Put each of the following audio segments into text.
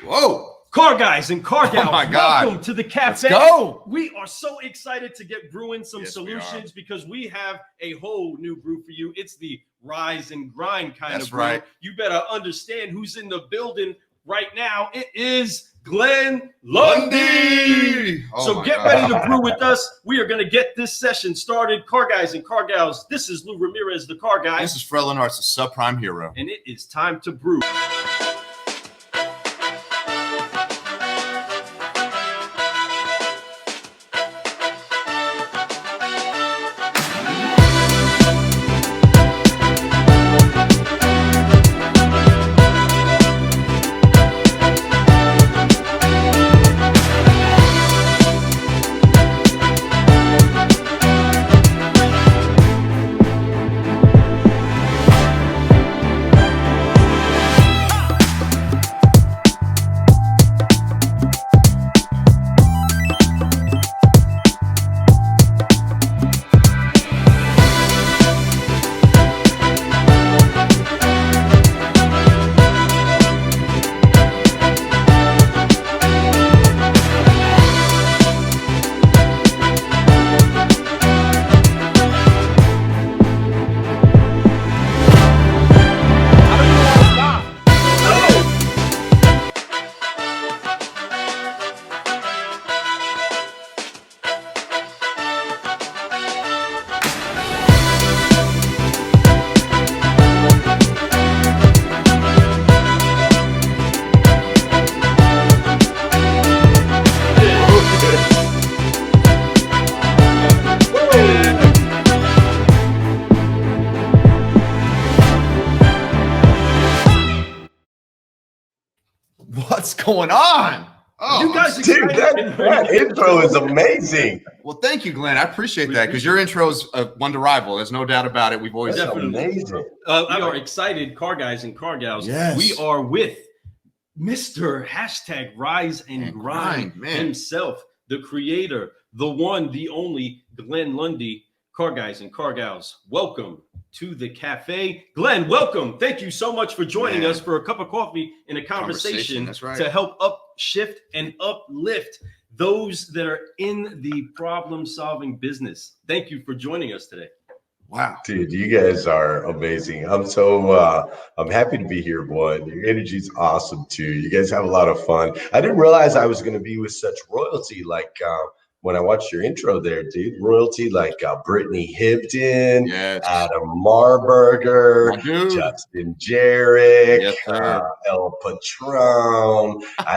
Whoa. Car guys and car gals, welcome to the cafe. Let's go. We are so excited to get brewing some solutions because we have a whole new brew for you. It's the rise and grind kind of brew. Right. You better understand who's in the building right now. It is Glenn Lundy. So get ready to brew with us. We are going to get this session started. Car guys and car gals, this is Lou Ramirez, the car guy. This is Fred Lenartz, the subprime hero. And it is time to brew. What's going on? Oh, you guys, dude, that intro is amazing. Well, thank you, Glenn. I appreciate that because your intro is one to rival. There's no doubt about it. We've always amazing. We are excited, car guys and car gals. Yes. We are with Mr. Hashtag Rise and Grind himself, the creator, the one, the only Glenn Lundy. Car guys and car gals, welcome to the cafe. Glenn, welcome. Thank you so much for joining us for a cup of coffee and a conversation That's right. to help upshift and uplift those that are in the problem-solving business. Thank you for joining us today. Wow. Dude, you guys are amazing. I'm happy to be here, boy. Your energy's awesome too. You guys have a lot of fun. I didn't realize I was going to be with such royalty when I watched your intro there, dude. Royalty like Brittany Hibden, Adam Marburger, Justin Jarek, El Patron. I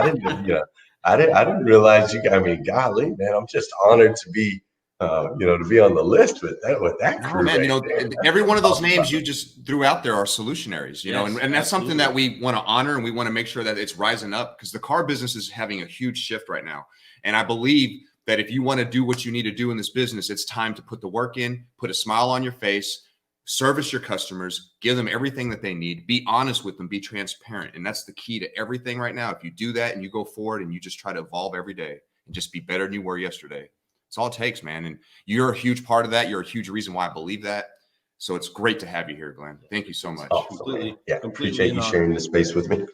didn't realize you. I mean, golly, man, I'm just honored to be to be on the list with that crew. Oh, man, every one of those names you just threw out there are solutionaries, and that's something that we want to honor, and we want to make sure that it's rising up because the car business is having a huge shift right now. And I believe that if you want to do what you need to do in this business, it's time to put the work in, put a smile on your face, service your customers, give them everything that they need, be honest with them, be transparent. And that's the key to everything right now. If you do that and you go forward and you just try to evolve every day and just be better than you were yesterday, it's all it takes, man. And you're a huge part of that. You're a huge reason why I believe that. So it's great to have you here, Glenn. Thank you so much. Completely appreciate you sharing the space with me.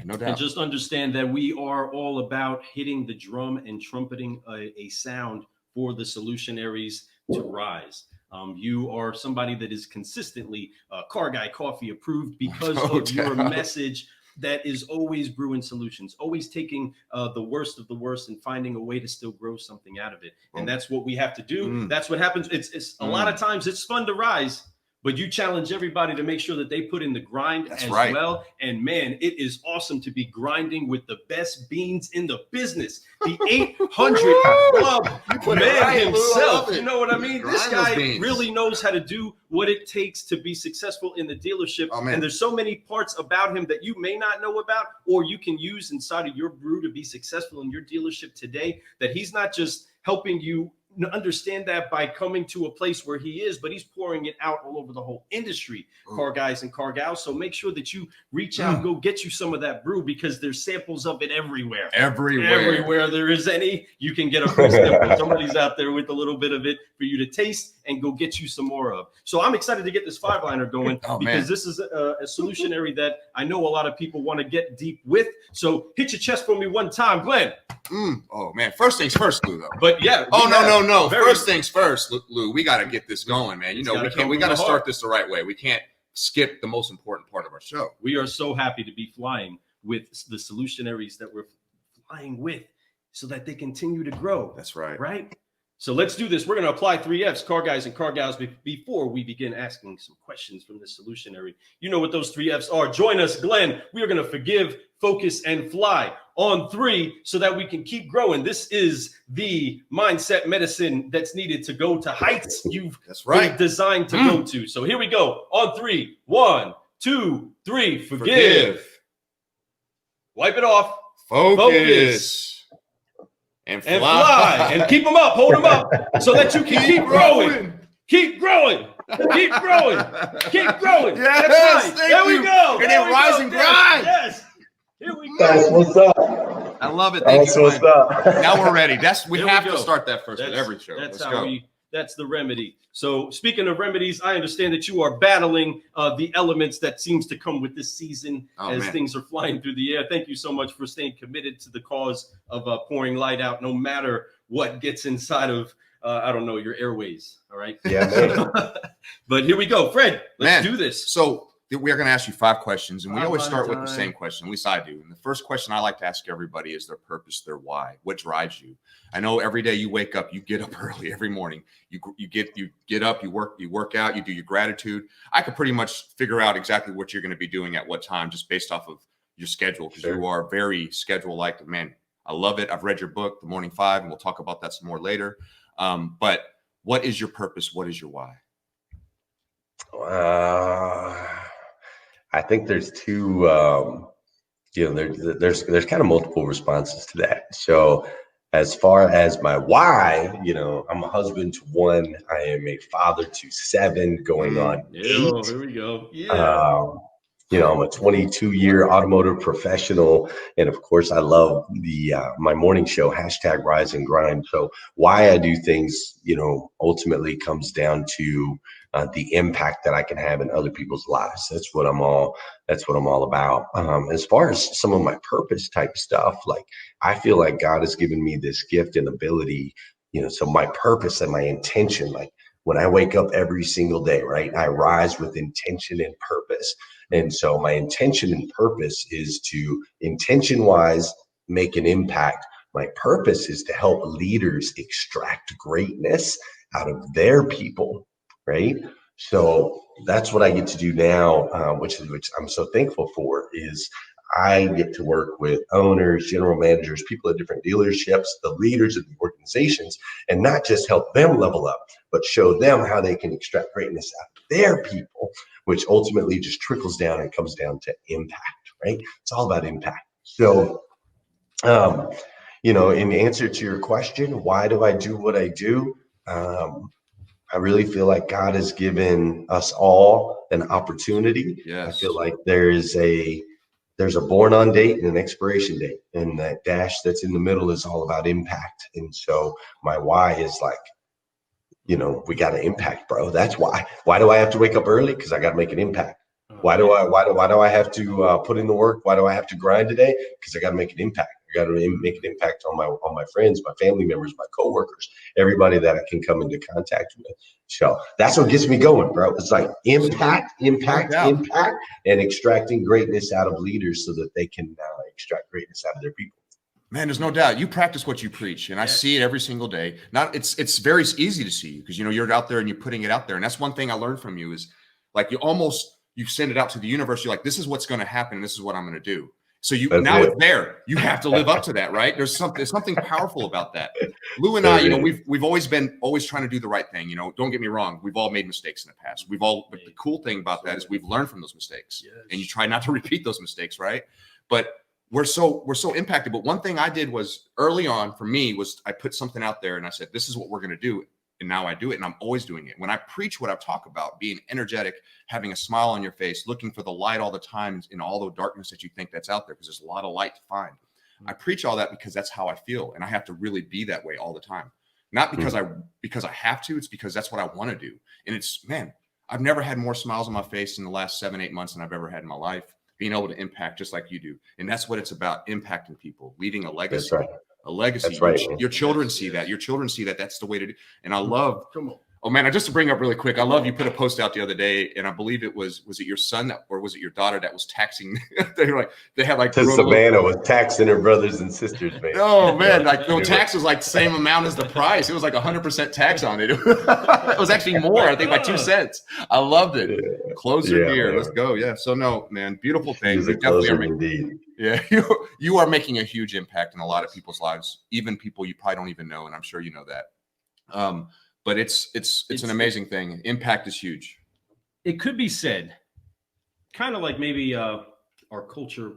No doubt. And just understand that we are all about hitting the drum and trumpeting a sound for the Solutionaries to rise. You are somebody that is consistently Car Guy Coffee approved because of your message that is always brewing solutions, always taking the worst of the worst and finding a way to still grow something out of it. And that's what we have to do. That's what happens. It's a lot of times it's fun to rise, but you challenge everybody to make sure that they put in the grind well. And man, it is awesome to be grinding with the best beans in the business. The 800 Club man himself. You know what I mean? This guy really knows how to do what it takes to be successful in the dealership. And there's so many parts about him that you may not know about, or you can use inside of your brew to be successful in your dealership today, that he's not just helping you understand that by coming to a place where he is, but he's pouring it out all over the whole industry, car guys and car gals. So make sure that you reach out, go get you some of that brew, because there's samples of it everywhere. Everywhere there is any, you can get a free sample. Somebody's out there with a little bit of it for you to taste and go get you some more of. So I'm excited to get this 5-liner going because this is a solutionary that I know a lot of people want to get deep with. So hit your chest for me one time, Glenn. Oh man, first things first, Lou. Though. But yeah. No. First things first, Lou. We got to get this going, man. You know, we got to start this the right way. We can't skip the most important part of our show. We are so happy to be flying with the solutionaries that we're flying with, so that they continue to grow. That's right. Right. So let's do this. We're going to apply 3 F's, car guys and car gals, before we begin asking some questions from the solutionary. You know what those 3 F's are. Join us, Glenn. We are going to forgive, focus, and fly on 3 so that we can keep growing. This is the mindset medicine that's needed to go to heights you've been designed to go to. So here we go. On 3. 1, 2, 3. Forgive. Wipe it off. Focus. And fly. And keep them up, hold them up, so that you can keep growing. Keep growing. Keep growing. Keep growing. Yes, that's right. There we go. And then rise and grind. Yes. Here we go. That's what's up. I love it. That's what's up. Now we're ready. We have to go. start that first with every show. That's the remedy. So speaking of remedies, I understand that you are battling the elements that seems to come with this season things are flying through the air. Thank you so much for staying committed to the cause of pouring light out, no matter what gets inside of, your airways. All right. Yeah, man. But here we go. Fred, let's do this. So we're going to ask you 5 questions, and we always start with the same question. At least I do. And the first question I like to ask everybody is their purpose, their why. What drives you? I know every day you wake up, you get up early every morning. You get up, you work out, you do your gratitude. I could pretty much figure out exactly what you're going to be doing at what time just based off of your schedule, because you are very schedule-like. Man, I love it. I've read your book, The Morning 5, and we'll talk about that some more later. But what is your purpose? What is your why? I think there's 2, there's kind of multiple responses to that. So as far as my why, I'm a husband to 1. I am a father to 7 going on 8. Here we go. Yeah. I'm a 22-year automotive professional. And of course, I love my morning show, #Rise and Grind. So why I do things, ultimately comes down to the impact that I can have in other people's lives. That's what I'm all about. As far as some of my purpose type stuff, like I feel like God has given me this gift and ability, so my purpose and my intention, like when I wake up every single day, right, I rise with intention and purpose. And so my intention and purpose is to intention-wise make an impact. My purpose is to help leaders extract greatness out of their people, right? So that's what I get to do now, which I'm so thankful for, is I get to work with owners, general managers, people at different dealerships, the leaders of the organizations, and not just help them level up, but show them how they can extract greatness out of their people, which ultimately just trickles down and comes down to impact, right? It's all about impact. So, in answer to your question, why do I do what I do? I really feel like God has given us all an opportunity. Yes. I feel like there's a born on date and an expiration date, and that dash that's in the middle is all about impact. And so my why is like, we got to impact, bro. That's why. Why do I have to wake up early? Because I got to make an impact. Why do I have to put in the work? Why do I have to grind today? Because I got to make an impact. I got to make an impact on my friends, my family members, my coworkers, everybody that I can come into contact with. So that's what gets me going, bro. It's like impact, and extracting greatness out of leaders so that they can extract greatness out of their people. Man, there's no doubt you practice what you preach, and I see it every single day. It's very easy to see you because you're out there and you're putting it out there. And that's one thing I learned from you is like you send it out to the universe. You're like, this is what's going to happen. And this is what I'm going to do. So it's there. You have to live up to that, right? There's something powerful about that. Lou and I, we've always trying to do the right thing. Don't get me wrong. We've all made mistakes in the past. But the cool thing about that is we've learned from those mistakes, and you try not to repeat those mistakes, right? But we're so impacted. But one thing I did was early on for me was I put something out there and I said, this is what we're going to do. And now I do it, and I'm always doing it. When I preach what I talk about, being energetic, having a smile on your face, looking for the light all the time in all the darkness that you think that's out there, because there's a lot of light to find. I preach all that because that's how I feel, and I have to really be that way all the time. Not because I have to, it's because that's what I want to do. And it's, man, I've never had more smiles on my face in the last 7-8 months than I've ever had in my life, being able to impact just like you do. And that's what it's about, impacting people, leaving a legacy. That's right. A legacy. That's right. Your children see that. Your children see that. That's the way to do. And I love. Oh man, just to bring up really quick, I love you put a post out the other day, and I believe it was it your son or was it your daughter that was taxing? they had like to Savannah was taxing her brothers and sisters, man. Oh man, like no tax was like the same amount as the price. It was like 100% tax on it. It was actually more, I think, by 2 cents. I loved it. Yeah. Closer gear, man. Let's go. Yeah. So no, man, beautiful thing. You definitely are making, yeah, you are making a huge impact in a lot of people's lives, even people you probably don't even know, and I'm sure you know that. But it's an amazing thing. Impact is huge. It could be said, kind of like maybe our culture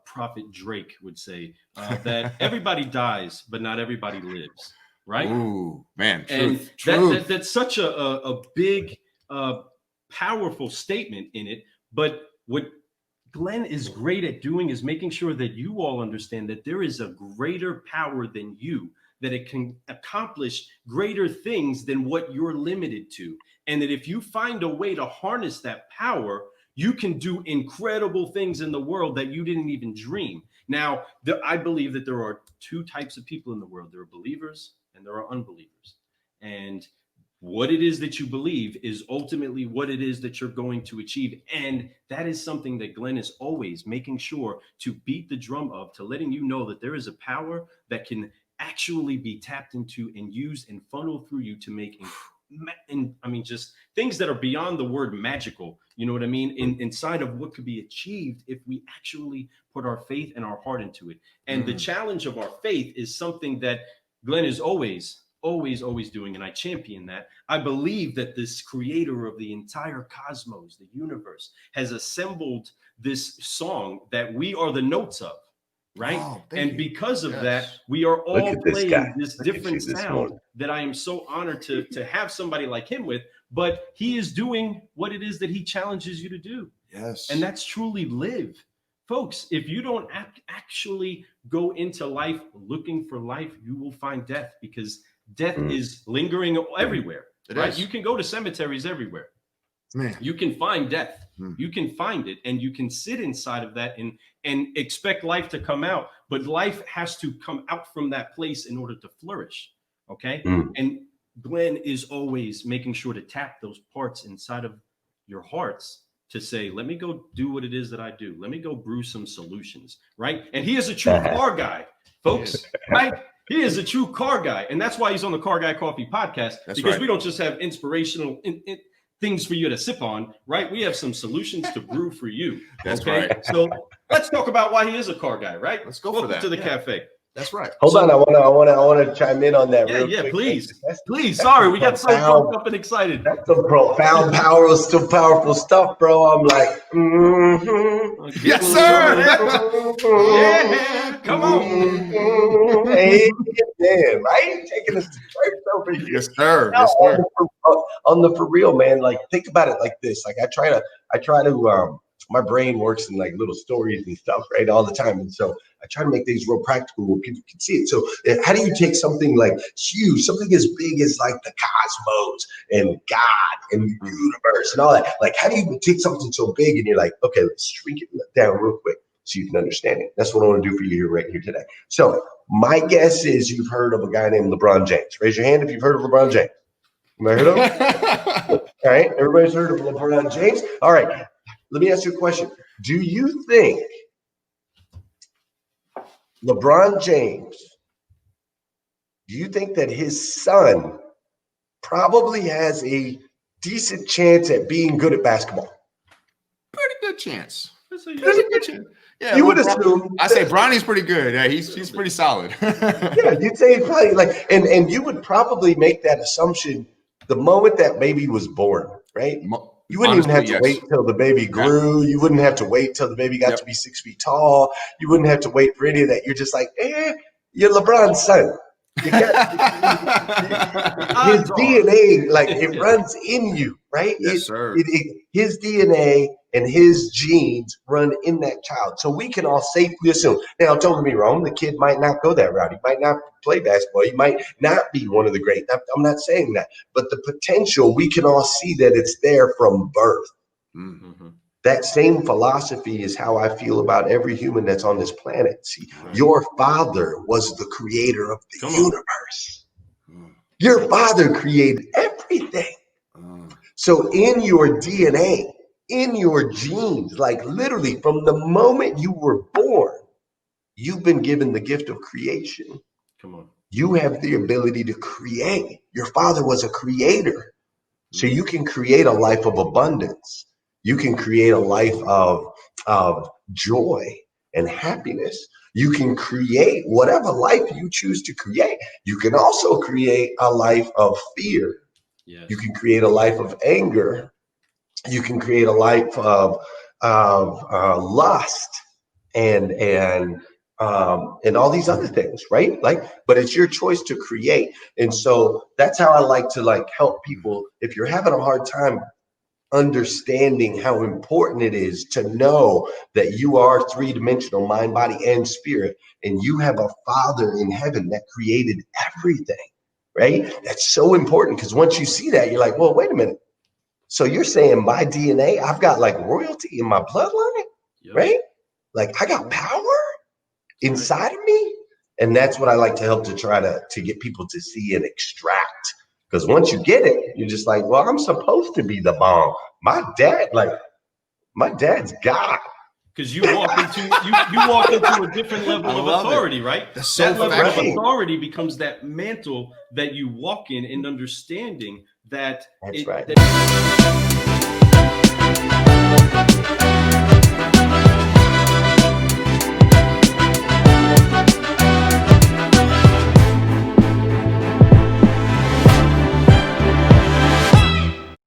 prophet Drake would say, that everybody dies, but not everybody lives. Right? Ooh, man. Truth. And that's such a big, powerful statement in it. But what Glenn is great at doing is making sure that you all understand that there is a greater power than you, that it can accomplish greater things than what you're limited to. And that if you find a way to harness that power, you can do incredible things in the world that you didn't even dream. Now, I believe that there are 2 types of people in the world. There are believers and there are unbelievers. And what it is that you believe is ultimately what it is that you're going to achieve. And that is something that Glenn is always making sure to beat the drum of, to letting you know that there is a power that can actually be tapped into and used and funneled through you to make, just things that are beyond the word magical, you know what I mean? Inside of what could be achieved if we actually put our faith and our heart into it. And the challenge of our faith is something that Glenn is always doing, and I champion that. I believe that this creator of the entire cosmos, the universe, has assembled this song that we are the notes of. Right. Oh, and because of that, we are all playing this different sound that I am so honored to have somebody like him with. But he is doing what it is that he challenges you to do. Yes. And that's truly live. Folks, if you don't actually go into life looking for life, you will find death, because death is lingering everywhere. Right? You can go to cemeteries everywhere. Man. You can find death. You can find it, and you can sit inside of that and expect life to come out. But life has to come out from that place in order to flourish. Okay. And Glenn is always making sure to tap those parts inside of your hearts to say, let me go do what it is that I do. Let me go brew some solutions. Right. And he is a true car guy, folks. Right. He is a true car guy. And that's why he's on the Car Guy Coffee podcast, because we don't just have inspirational things for you to sip on, right? We have some solutions to brew for you. That's right. So let's talk about why he is a car guy, right? Let's go Welcome for that. to the cafe. That's right. Hold on, I want to chime in on that. Yeah, please. Sorry, we got so pumped up and excited. That's some profound, powerful stuff, bro. I'm like, yes, sir. Yeah, come on. Hey, man, right? Taking us to church over here. Yes, sir. Now, yes, sir. On the for real, man. Like, think about it like this. Like, I try to. My brain works in like little stories and stuff, right, all the time. And so I try to make things real practical where people can see it. So how do you take something like huge, something as big as like the cosmos and God and the universe and all that? Like, how do you take something so big and you're like, okay, let's shrink it down real quick so you can understand it? That's what I want to do for you here right here today. So my guess is you've heard of a guy named LeBron James. Raise your hand if you've heard of LeBron James. Have I heard of him? All right, everybody's heard of LeBron James. All right. Let me ask you a question. Do you think LeBron James, do you think that his son probably has a decent chance at being good at basketball? Pretty good chance. Pretty good chance. Yeah, you would assume. I say Bronny's pretty good. Yeah, he's pretty solid. Yeah, you'd say probably like, and you would probably make that assumption the moment that baby was born, right? You wouldn't even have Honestly, to yes. wait till the baby grew. You wouldn't have to wait till the baby got to be 6 feet tall. You wouldn't have to wait for any of that. You're just like, you're LeBron's son. You got his Odds are. DNA, like it runs in you, right? Yes, sir. His DNA and his genes run in that child. So we can all safely assume. Now, don't get me wrong, the kid might not go that route. He might not play basketball. He might not be one of the great. I'm not saying that. But the potential, we can all see that it's there from birth. Mm-hmm. That same philosophy is how I feel about every human that's on this planet. See, Right. your father was the creator of the Come on. universe. Your father created everything. So in your DNA, in your genes, like literally from the moment you were born, you've been given the gift of creation. Come on. You have the ability to create. Your father was a creator. So you can create a life of abundance. You can create a life of joy and happiness. You can create whatever life you choose to create. You can also create a life of fear. Yes. You can create a life of anger. You can create a life of lust and all these other things, right? Like, but it's your choice to create. And so that's how I like to like help people. If you're having a hard time understanding how important it is to know that you are three-dimensional, mind, body, and spirit, and you have a father in heaven that created everything, right? That's so important because once you see that, you're like, well, wait a minute. So you're saying my DNA, I've got like royalty in my bloodline, right? Like I got power inside of me. And that's what I like to help to try to get people to see and extract. Because once you get it, you're just like, well, I'm supposed to be the bomb. My dad's God. Because you walk into a different level of authority, right? That's so that level factual. of authority becomes that mantle that you walk in and understanding that. That's right. That